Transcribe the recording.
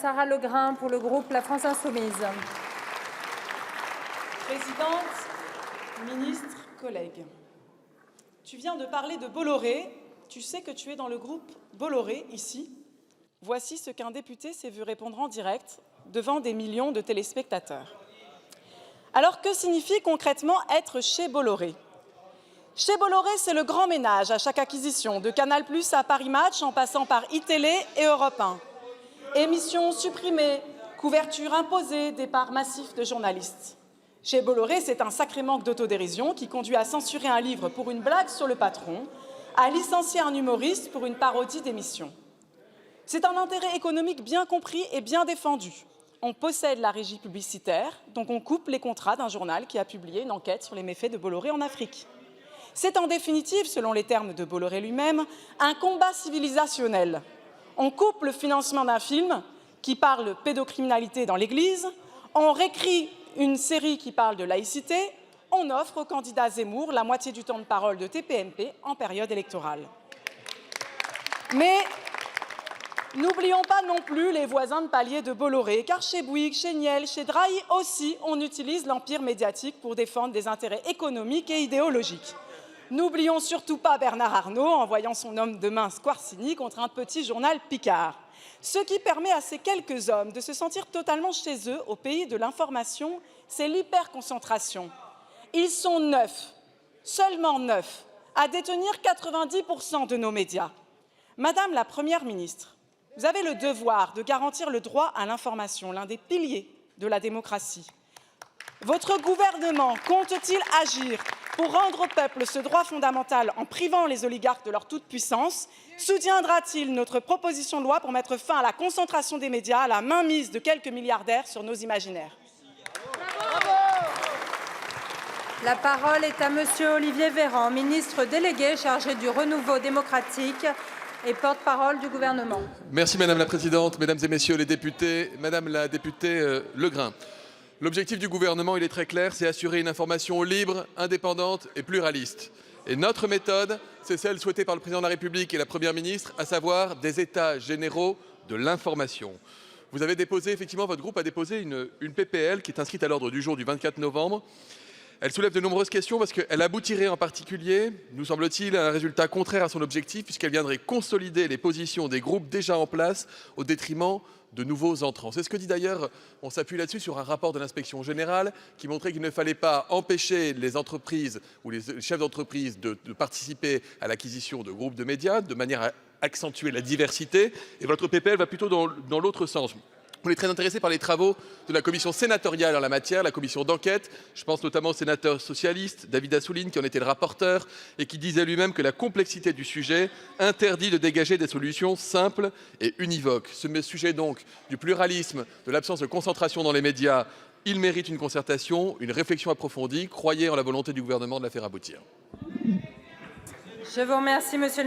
Sarah Legrain pour le groupe La France Insoumise. Présidente, ministre, collègues, tu viens de parler de Bolloré. Tu sais que tu es dans le groupe Bolloré, ici. Voici ce qu'un député s'est vu répondre en direct devant des millions de téléspectateurs. Alors, que signifie concrètement être chez Bolloré? Chez Bolloré, c'est le grand ménage à chaque acquisition, de Canal+ à Paris Match, en passant par iTélé et Europe 1. Émissions supprimées, couverture imposée, départ massif de journalistes. Chez Bolloré, c'est un sacré manque d'autodérision qui conduit à censurer un livre pour une blague sur le patron, à licencier un humoriste pour une parodie d'émission. C'est un intérêt économique bien compris et bien défendu. On possède la régie publicitaire, donc on coupe les contrats d'un journal qui a publié une enquête sur les méfaits de Bolloré en Afrique. C'est en définitive, selon les termes de Bolloré lui-même, un combat civilisationnel. On coupe le financement d'un film qui parle pédocriminalité dans l'Église, on réécrit une série qui parle de laïcité, on offre au candidat Zemmour la moitié du temps de parole de TPMP en période électorale. Mais n'oublions pas non plus les voisins de palier de Bolloré, car chez Bouygues, chez Niel, chez Drahi aussi, on utilise l'empire médiatique pour défendre des intérêts économiques et idéologiques. N'oublions surtout pas Bernard Arnault envoyant son homme de main Squarcini contre un petit journal Picard. Ce qui permet à ces quelques hommes de se sentir totalement chez eux au pays de l'information, c'est l'hyperconcentration. Ils sont 9, seulement 9, à détenir 90% de nos médias. Madame la Première ministre, vous avez le devoir de garantir le droit à l'information, l'un des piliers de la démocratie. Votre gouvernement compte-t-il agir pour rendre au peuple ce droit fondamental en privant les oligarques de leur toute-puissance? Soutiendra-t-il notre proposition de loi pour mettre fin à la concentration des médias, à la mainmise de quelques milliardaires sur nos imaginaires? La parole est à Monsieur Olivier Véran, ministre délégué chargé du renouveau démocratique et porte-parole du gouvernement. Merci Madame la Présidente, Mesdames et Messieurs les députés, Madame la députée Legrain. L'objectif du gouvernement, il est très clair, c'est assurer une information libre, indépendante et pluraliste. Et notre méthode, c'est celle souhaitée par le Président de la République et la Première ministre, à savoir des états généraux de l'information. Vous avez déposé, effectivement, votre groupe a déposé une PPL qui est inscrite à l'ordre du jour du 24 novembre. Elle soulève de nombreuses questions parce qu'elle aboutirait en particulier, nous semble-t-il, à un résultat contraire à son objectif puisqu'elle viendrait consolider les positions des groupes déjà en place au détriment de nouveaux entrants. C'est ce que dit d'ailleurs, on s'appuie là-dessus sur un rapport de l'inspection générale qui montrait qu'il ne fallait pas empêcher les entreprises ou les chefs d'entreprise de participer à l'acquisition de groupes de médias de manière à accentuer la diversité. Et votre PPL va plutôt dans l'autre sens. On est très intéressé par les travaux de la commission sénatoriale en la matière, la commission d'enquête. Je pense notamment au sénateur socialiste David Assouline qui en était le rapporteur et qui disait lui-même que la complexité du sujet interdit de dégager des solutions simples et univoques. Ce sujet donc du pluralisme, de l'absence de concentration dans les médias, il mérite une concertation, une réflexion approfondie. Croyez en la volonté du gouvernement de la faire aboutir. Je vous remercie, Monsieur le Ministre.